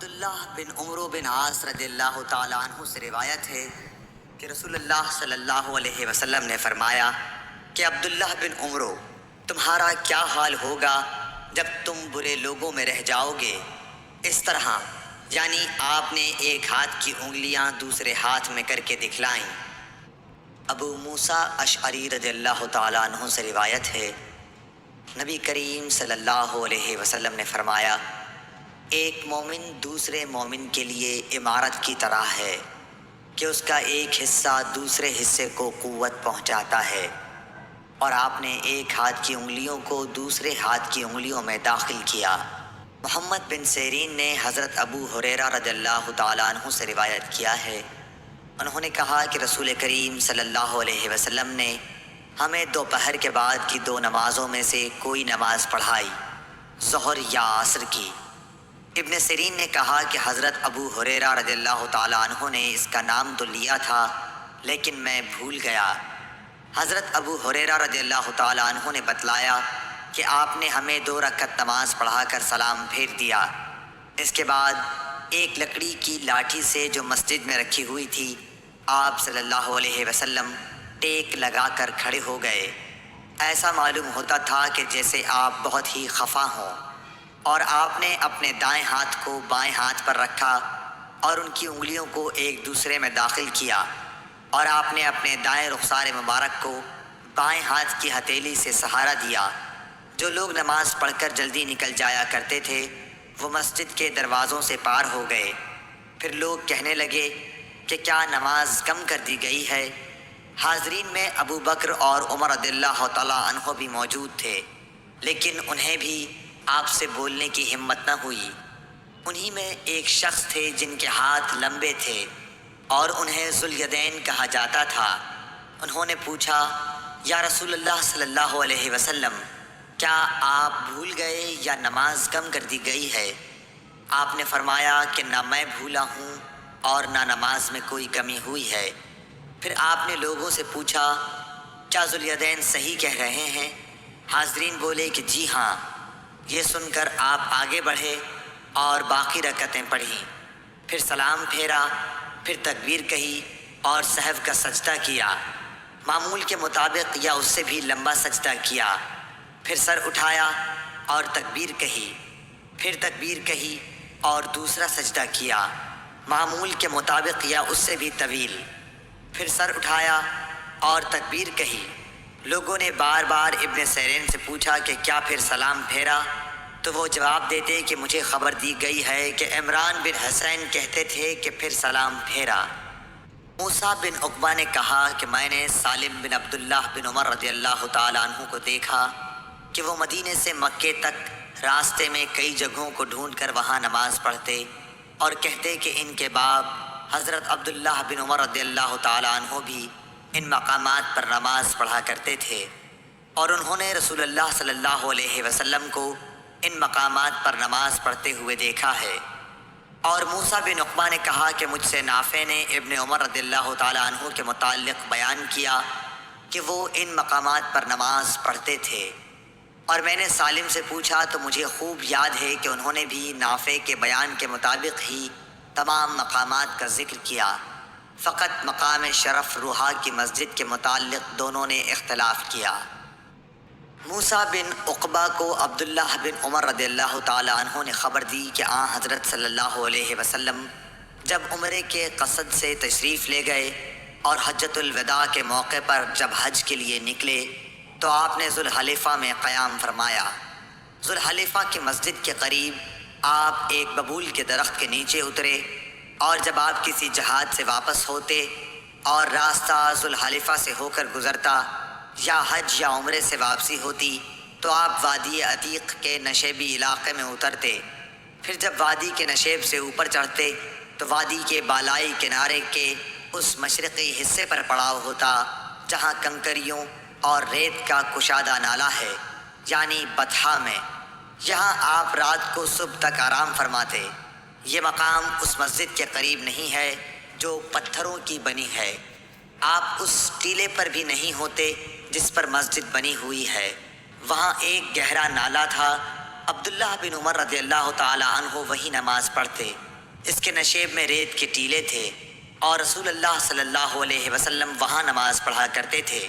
عبداللہ بن عمرو بن عاص رضی اللہ تعالیٰ عنہ سے روایت ہے کہ رسول اللہ صلی اللہ علیہ وسلم نے فرمایا کہ عبداللہ بن عمرو، تمہارا کیا حال ہوگا جب تم برے لوگوں میں رہ جاؤ گے؟ اس طرح یعنی آپ نے ایک ہاتھ کی انگلیاں دوسرے ہاتھ میں کر کے دکھلائیں۔ ابو موسیٰ اشعری رضی اللہ تعالیٰ عنہ سے روایت ہے، نبی کریم صلی اللہ علیہ وسلم نے فرمایا، ایک مومن دوسرے مومن کے لیے عمارت کی طرح ہے کہ اس کا ایک حصہ دوسرے حصے کو قوت پہنچاتا ہے، اور آپ نے ایک ہاتھ کی انگلیوں کو دوسرے ہاتھ کی انگلیوں میں داخل کیا۔ محمد بن سیرین نے حضرت ابو ہریرہ رضی اللہ تعالیٰ عنہ سے روایت کیا ہے، انہوں نے کہا کہ رسول کریم صلی اللہ علیہ وسلم نے ہمیں دوپہر کے بعد کی 2 نمازوں میں سے کوئی نماز پڑھائی، ظہر یا عصر کی۔ ابن سیرین نے کہا کہ حضرت ابو ہریرہ رضی اللہ تعالیٰ عنہ نے اس کا نام تو لیا تھا لیکن میں بھول گیا۔ حضرت ابو ہریرہ رضی اللہ تعالیٰ عنہ نے بتلایا کہ آپ نے ہمیں 2 رکعت نماز پڑھا کر سلام پھیر دیا۔ اس کے بعد ایک لکڑی کی لاٹھی سے جو مسجد میں رکھی ہوئی تھی، آپ صلی اللہ علیہ وسلم ٹیک لگا کر کھڑے ہو گئے۔ ایسا معلوم ہوتا تھا کہ جیسے آپ بہت ہی خفا ہوں، اور آپ نے اپنے دائیں ہاتھ کو بائیں ہاتھ پر رکھا اور ان کی انگلیوں کو ایک دوسرے میں داخل کیا، اور آپ نے اپنے دائیں رخسار مبارک کو بائیں ہاتھ کی ہتھیلی سے سہارا دیا۔ جو لوگ نماز پڑھ کر جلدی نکل جایا کرتے تھے وہ مسجد کے دروازوں سے پار ہو گئے۔ پھر لوگ کہنے لگے کہ کیا نماز کم کر دی گئی ہے؟ حاضرین میں ابو بکر اور عمر رضی اللہ تعالیٰ عنہ بھی موجود تھے، لیکن انہیں بھی آپ سے بولنے کی ہمت نہ ہوئی۔ انہی میں ایک شخص تھے جن کے ہاتھ لمبے تھے اور انہیں ذوالیدین کہا جاتا تھا۔ انہوں نے پوچھا، یا رسول اللہ صلی اللہ علیہ وسلم، کیا آپ بھول گئے یا نماز کم کر دی گئی ہے؟ آپ نے فرمایا کہ نہ میں بھولا ہوں اور نہ نماز میں کوئی کمی ہوئی ہے۔ پھر آپ نے لوگوں سے پوچھا، کیا ذوالیدین صحیح کہہ رہے ہیں؟ حاضرین بولے کہ جی ہاں۔ یہ سن کر آپ آگے بڑھے اور باقی رکعتیں پڑھیں، پھر سلام پھیرا، پھر تکبیر کہی اور سہو کا سجدہ کیا، معمول کے مطابق یا اس سے بھی لمبا سجدہ کیا، پھر سر اٹھایا اور تکبیر کہی، پھر تکبیر کہی اور دوسرا سجدہ کیا، معمول کے مطابق یا اس سے بھی طویل، پھر سر اٹھایا اور تکبیر کہی۔ لوگوں نے بار بار ابن سیرین سے پوچھا کہ کیا پھر سلام پھیرا؟ تو وہ جواب دیتے کہ مجھے خبر دی گئی ہے کہ عمران بن حسین کہتے تھے کہ پھر سلام پھیرا۔ موسیٰ بن عقبہ نے کہا کہ میں نے سالم بن عبداللہ بن عمر رضی اللہ تعالیٰ عنہ کو دیکھا کہ وہ مدینے سے مکے تک راستے میں کئی جگہوں کو ڈھونڈ کر وہاں نماز پڑھتے اور کہتے کہ ان کے باپ حضرت عبداللہ بن عمر رضی اللہ تعالیٰ عنہ بھی ان مقامات پر نماز پڑھا کرتے تھے، اور انہوں نے رسول اللہ صلی اللہ علیہ وسلم کو ان مقامات پر نماز پڑھتے ہوئے دیکھا ہے۔ اور موسیٰ بن عقبہ نے کہا کہ مجھ سے نافع نے ابن عمر رضی اللہ تعالیٰ عنہ کے متعلق بیان کیا کہ وہ ان مقامات پر نماز پڑھتے تھے، اور میں نے سالم سے پوچھا تو مجھے خوب یاد ہے کہ انہوں نے بھی نافع کے بیان کے مطابق ہی تمام مقامات کا ذکر کیا، فقط مقام شرف روحا کی مسجد کے متعلق دونوں نے اختلاف کیا۔ موسیٰ بن عقبہ کو عبداللہ بن عمر رضی اللہ تعالیٰ عنہ نے خبر دی کہ حضرت صلی اللہ علیہ وسلم جب عمرے کے قصد سے تشریف لے گئے اور حجۃ الوداع کے موقع پر جب حج کے لیے نکلے تو آپ نے ذوالحلیفہ میں قیام فرمایا۔ ذوالحلیفہ کی مسجد کے قریب آپ ایک ببول کے درخت کے نیچے اترے، اور جب آپ کسی جہاد سے واپس ہوتے اور راستہ ذوالحلیفہ سے ہو کر گزرتا یا حج یا عمرے سے واپسی ہوتی تو آپ وادی عتیق کے نشیبی علاقے میں اترتے۔ پھر جب وادی کے نشیب سے اوپر چڑھتے تو وادی کے بالائی کنارے کے اس مشرقی حصے پر پڑاؤ ہوتا جہاں کنکریوں اور ریت کا کشادہ نالہ ہے، یعنی بطحا میں۔ یہاں آپ رات کو صبح تک آرام فرماتے۔ یہ مقام اس مسجد کے قریب نہیں ہے جو پتھروں کی بنی ہے، آپ اس ٹیلے پر بھی نہیں ہوتے جس پر مسجد بنی ہوئی ہے۔ وہاں ایک گہرا نالہ تھا، عبداللہ بن عمر رضی اللہ تعالی عنہ وہی نماز پڑھتے۔ اس کے نشیب میں ریت کے ٹیلے تھے اور رسول اللہ صلی اللہ علیہ وسلم وہاں نماز پڑھا کرتے تھے۔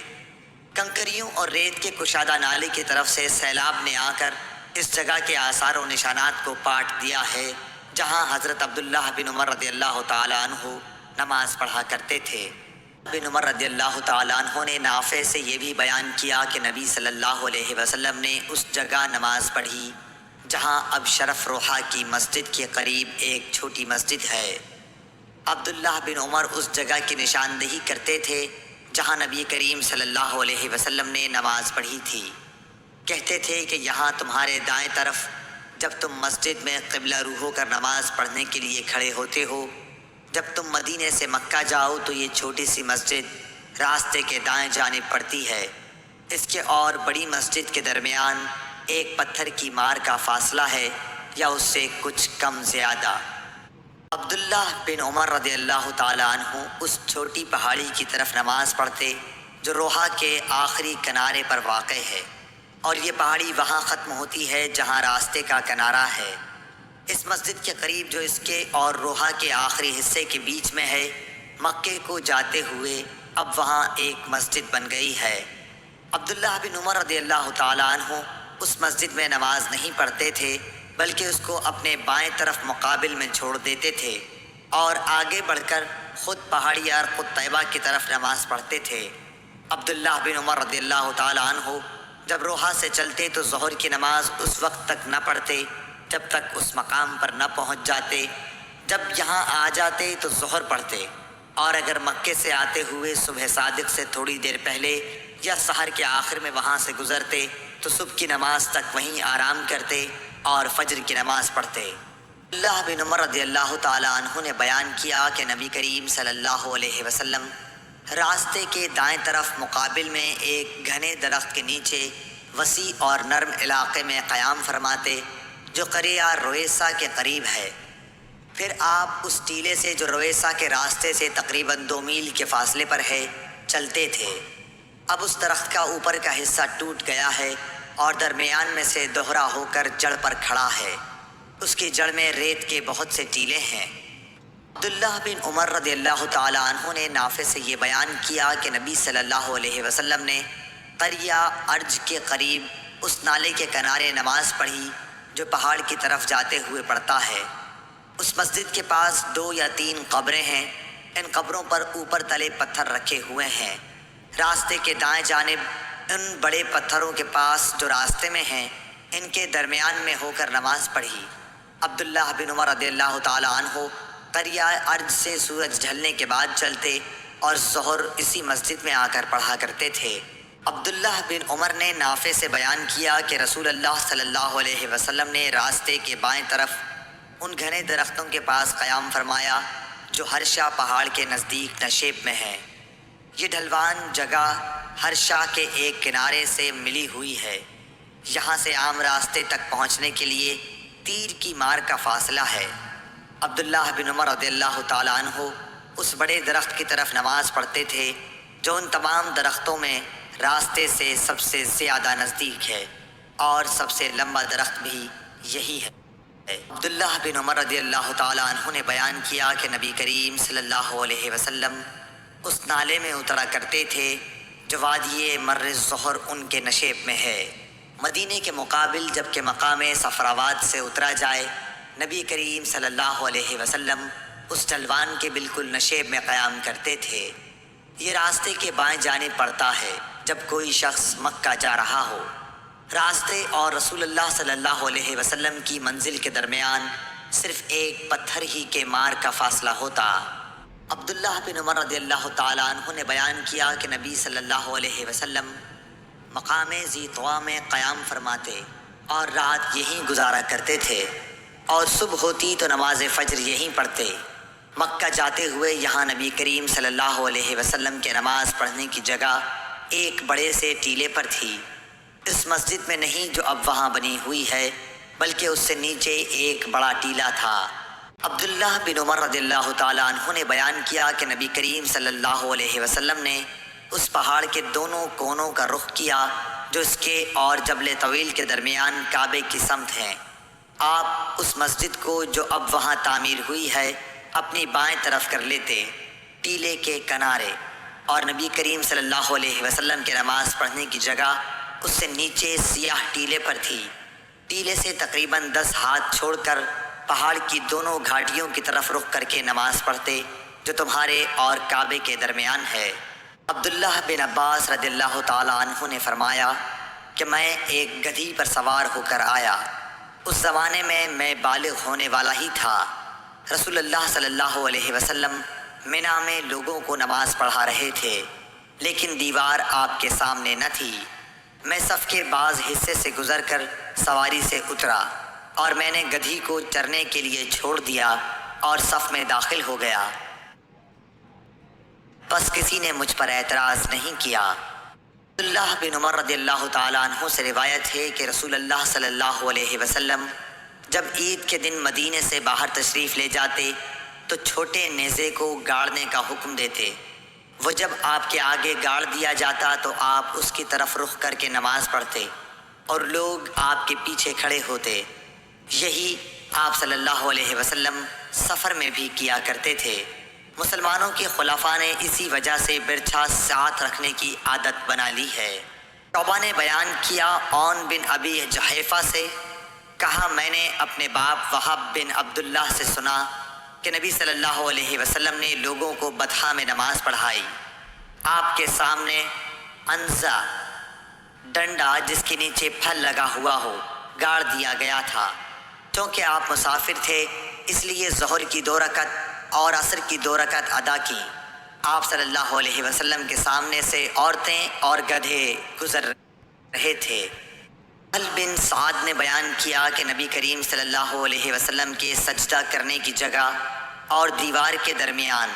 کنکریوں اور ریت کے کشادہ نالے کی طرف سے سیلاب نے آ کر اس جگہ کے آثار و نشانات کو پاٹ دیا ہے جہاں حضرت عبداللہ بن عمر رضی اللہ تعالیٰ عنہ نماز پڑھا کرتے تھے۔ بن عمر رضی اللہ تعالیٰ عنہ نے نافع سے یہ بھی بیان کیا کہ نبی صلی اللہ علیہ وسلم نے اس جگہ نماز پڑھی جہاں اب شرف روحا کی مسجد کے قریب ایک چھوٹی مسجد ہے۔ عبداللہ بن عمر اس جگہ کی نشاندہی کرتے تھے جہاں نبی کریم صلی اللہ علیہ وسلم نے نماز پڑھی تھی۔ کہتے تھے کہ یہاں تمہارے دائیں طرف جب تم مسجد میں قبلہ رو ہو کر نماز پڑھنے کے لیے کھڑے ہوتے ہو، جب تم مدینے سے مکہ جاؤ تو یہ چھوٹی سی مسجد راستے کے دائیں جانب پڑتی ہے۔ اس کے اور بڑی مسجد کے درمیان ایک پتھر کی مار کا فاصلہ ہے یا اس سے کچھ کم زیادہ۔ عبداللہ بن عمر رضی اللہ تعالیٰ عنہ اس چھوٹی پہاڑی کی طرف نماز پڑھتے جو روحا کے آخری کنارے پر واقع ہے، اور یہ پہاڑی وہاں ختم ہوتی ہے جہاں راستے کا کنارہ ہے۔ اس مسجد کے قریب جو اس کے اور روحا کے آخری حصے کے بیچ میں ہے، مکے کو جاتے ہوئے اب وہاں ایک مسجد بن گئی ہے۔ عبداللہ بن عمر رضی اللہ تعالیٰ عنہ اس مسجد میں نماز نہیں پڑھتے تھے بلکہ اس کو اپنے بائیں طرف مقابل میں چھوڑ دیتے تھے اور آگے بڑھ کر خود پہاڑی ارقد طیبہ کی طرف نماز پڑھتے تھے۔ عبداللہ بن عمر رضی اللہ تعالیٰ عنہ جب روحا سے چلتے تو ظہر کی نماز اس وقت تک نہ پڑھتے جب تک اس مقام پر نہ پہنچ جاتے۔ جب یہاں آ جاتے تو ظہر پڑھتے، اور اگر مکے سے آتے ہوئے صبح صادق سے تھوڑی دیر پہلے یا سحر کے آخر میں وہاں سے گزرتے تو صبح کی نماز تک وہیں آرام کرتے اور فجر کی نماز پڑھتے۔ اللہ بن عمر رضی اللہ تعالیٰ عنہ نے بیان کیا کہ نبی کریم صلی اللہ علیہ وسلم راستے کے دائیں طرف مقابل میں ایک گھنے درخت کے نیچے وسیع اور نرم علاقے میں قیام فرماتے جو قریہ رویسا کے قریب ہے۔ پھر آپ اس ٹیلے سے جو رویسا کے راستے سے تقریباً 2 میل کے فاصلے پر ہے چلتے تھے۔ اب اس درخت کا اوپر کا حصہ ٹوٹ گیا ہے اور درمیان میں سے دوہرا ہو کر جڑ پر کھڑا ہے۔ اس کی جڑ میں ریت کے بہت سے ٹیلے ہیں۔ عبداللہ بن عمر رضی اللہ تعالیٰ عنہ نے نافع سے یہ بیان کیا کہ نبی صلی اللہ علیہ وسلم نے قریہ ارج کے قریب اس نالے کے کنارے نماز پڑھی جو پہاڑ کی طرف جاتے ہوئے پڑتا ہے۔ اس مسجد کے پاس 2 یا 3 قبریں ہیں۔ ان قبروں پر اوپر تلے پتھر رکھے ہوئے ہیں۔ راستے کے دائیں جانب ان بڑے پتھروں کے پاس جو راستے میں ہیں ان کے درمیان میں ہو کر نماز پڑھی۔ عبداللہ بن عمر رضی اللہ تعالیٰ عنہ قریہ ارج سے سورج ڈھلنے کے بعد چلتے اور ظہر اسی مسجد میں آ کر پڑھا کرتے تھے۔ عبداللہ بن عمر نے نافع سے بیان کیا کہ رسول اللہ صلی اللہ علیہ وسلم نے راستے کے بائیں طرف ان گھنے درختوں کے پاس قیام فرمایا جو ہرشا پہاڑ کے نزدیک نشیب میں ہیں۔ یہ ڈھلوان جگہ ہرشا کے ایک کنارے سے ملی ہوئی ہے۔ یہاں سے عام راستے تک پہنچنے کے لیے تیر کی مار کا فاصلہ ہے۔ عبداللہ بن عمر رضی اللہ تعالیٰ عنہ اس بڑے درخت کی طرف نماز پڑھتے تھے جو ان تمام درختوں میں راستے سے سب سے زیادہ نزدیک ہے، اور سب سے لمبا درخت بھی یہی ہے۔ عبداللہ بن عمر رضی اللہ تعالیٰ عنہ نے بیان کیا کہ نبی کریم صلی اللہ علیہ وسلم اس نالے میں اترا کرتے تھے جو وادی مر الظہر ان کے نشیب میں ہے۔ مدینے کے مقابل جب کہ مقام صفراواد سے اترا جائے، نبی کریم صلی اللہ علیہ وسلم اس ڈھلوان کے بالکل نشیب میں قیام کرتے تھے۔ یہ راستے کے بائیں جانب پڑتا ہے جب کوئی شخص مکہ جا رہا ہو۔ راستے اور رسول اللہ صلی اللہ علیہ وسلم کی منزل کے درمیان صرف ایک پتھر ہی کے مار کا فاصلہ ہوتا۔ عبداللہ بن عمر رضی اللہ تعالیٰ عنہ نے بیان کیا کہ نبی صلی اللہ علیہ وسلم مقام ذی طویٰ میں قیام فرماتے اور رات یہیں گزارا کرتے تھے، اور صبح ہوتی تو نماز فجر یہیں پڑھتے۔ مکہ جاتے ہوئے یہاں نبی کریم صلی اللہ علیہ وسلم کے نماز پڑھنے کی جگہ ایک بڑے سے ٹیلے پر تھی، اس مسجد میں نہیں جو اب وہاں بنی ہوئی ہے، بلکہ اس سے نیچے ایک بڑا ٹیلا تھا۔ عبداللہ بن عمر رضی اللہ تعالیٰ عنہ نے بیان کیا کہ نبی کریم صلی اللہ علیہ وسلم نے اس پہاڑ کے دونوں کونوں کا رخ کیا جو اس کے اور جبل طویل کے درمیان کعبے کی سمت ہیں۔ آپ اس مسجد کو جو اب وہاں تعمیر ہوئی ہے اپنی بائیں طرف کر لیتے ٹیلے کے کنارے، اور نبی کریم صلی اللہ علیہ وسلم کے نماز پڑھنے کی جگہ اس سے نیچے سیاہ ٹیلے پر تھی۔ ٹیلے سے تقریباً 10 ہاتھ چھوڑ کر پہاڑ کی دونوں گھاٹیوں کی طرف رخ کر کے نماز پڑھتے جو تمہارے اور کعبے کے درمیان ہے۔ عبداللہ بن عباس رضی اللہ تعالیٰ عنہ نے فرمایا کہ میں ایک گدھی پر سوار ہو کر آیا۔ اس زمانے میں بالغ ہونے والا ہی تھا۔ رسول اللہ صلی اللہ علیہ وسلم منا میں لوگوں کو نماز پڑھا رہے تھے، لیکن دیوار آپ کے سامنے نہ تھی۔ میں صف کے بعض حصے سے گزر کر سواری سے اترا اور میں نے گدھی کو چرنے کے لیے چھوڑ دیا اور صف میں داخل ہو گیا۔ بس کسی نے مجھ پر اعتراض نہیں کیا۔ عبداللہ بن عمر رضی اللہ تعالیٰ عنہ سے روایت ہے کہ رسول اللہ صلی اللہ علیہ وسلم جب عید کے دن مدینے سے باہر تشریف لے جاتے تو چھوٹے نیزے کو گاڑنے کا حکم دیتے۔ وہ جب آپ کے آگے گاڑ دیا جاتا تو آپ اس کی طرف رخ کر کے نماز پڑھتے اور لوگ آپ کے پیچھے کھڑے ہوتے۔ یہی آپ صلی اللہ علیہ وسلم سفر میں بھی کیا کرتے تھے۔ مسلمانوں کے خلفاء نے اسی وجہ سے برچھا ساتھ رکھنے کی عادت بنا لی ہے۔ شعبہ نے بیان کیا عون بن ابی جحیفہ سے، کہا میں نے اپنے باپ وہب بن عبداللہ سے سنا کہ نبی صلی اللہ علیہ وسلم نے لوگوں کو بطحا میں نماز پڑھائی۔ آپ کے سامنے انزا ڈنڈا جس کے نیچے پھل لگا ہوا ہو گاڑ دیا گیا تھا۔ چونکہ آپ مسافر تھے اس لیے ظہر کی 2 رکعت اور عصر کی 2 رکعت ادا کی۔ آپ صلی اللہ علیہ وسلم کے سامنے سے عورتیں اور گدھے گزر رہے تھے۔ سہل بن سعد نے بیان کیا کہ نبی کریم صلی اللہ علیہ وسلم کے سجدہ کرنے کی جگہ اور دیوار کے درمیان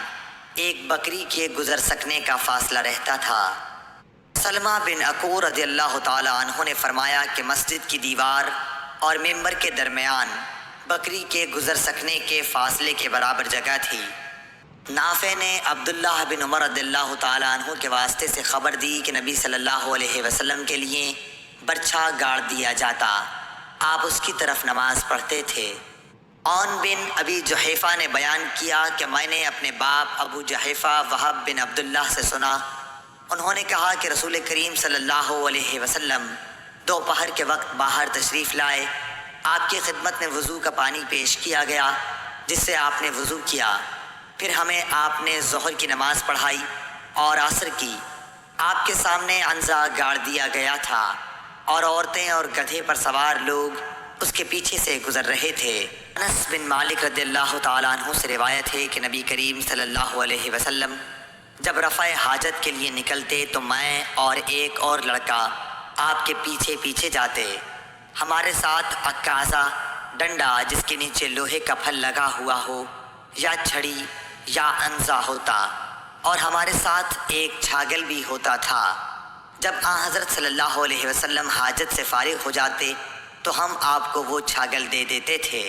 ایک بکری کے گزر سکنے کا فاصلہ رہتا تھا۔ سلمہ بن عقور رضی اللہ تعالیٰ عنہ نے فرمایا کہ مسجد کی دیوار اور ممبر کے درمیان بکری کے گزر سکنے کے فاصلے کے برابر جگہ تھی۔ نافع نے عبداللہ بن عمر رضی اللہ تعالیٰ عنہ کے واسطے سے خبر دی کہ نبی صلی اللہ علیہ وسلم کے لیے برچھا گاڑ دیا جاتا، آپ اس کی طرف نماز پڑھتے تھے۔ عون بن ابی جحیفہ نے بیان کیا کہ میں نے اپنے باپ ابو جحیفہ وہب بن عبداللہ سے سنا، انہوں نے کہا کہ رسول کریم صلی اللہ علیہ وسلم دوپہر کے وقت باہر تشریف لائے، آپ کی خدمت میں وضو کا پانی پیش کیا گیا جس سے آپ نے وضو کیا، پھر ہمیں آپ نے ظہر کی نماز پڑھائی اور عصر کی۔ آپ کے سامنے انزا گاڑ دیا گیا تھا اور عورتیں اور گدھے پر سوار لوگ اس کے پیچھے سے گزر رہے تھے۔ انس بن مالک رضی اللہ تعالیٰ عنہ سے روایت ہے کہ نبی کریم صلی اللہ علیہ وسلم جب رفع حاجت کے لیے نکلتے تو میں اور ایک اور لڑکا آپ کے پیچھے پیچھے جاتے۔ ہمارے ساتھ عکازہ ڈنڈا جس کے نیچے لوہے کا پھل لگا ہوا ہو یا چھڑی یا انزا ہوتا، اور ہمارے ساتھ ایک چھاگل بھی ہوتا تھا۔ جب حضرت صلی اللہ علیہ وسلم حاجت سے فارغ ہو جاتے تو ہم آپ کو وہ چھاگل دے دیتے تھے۔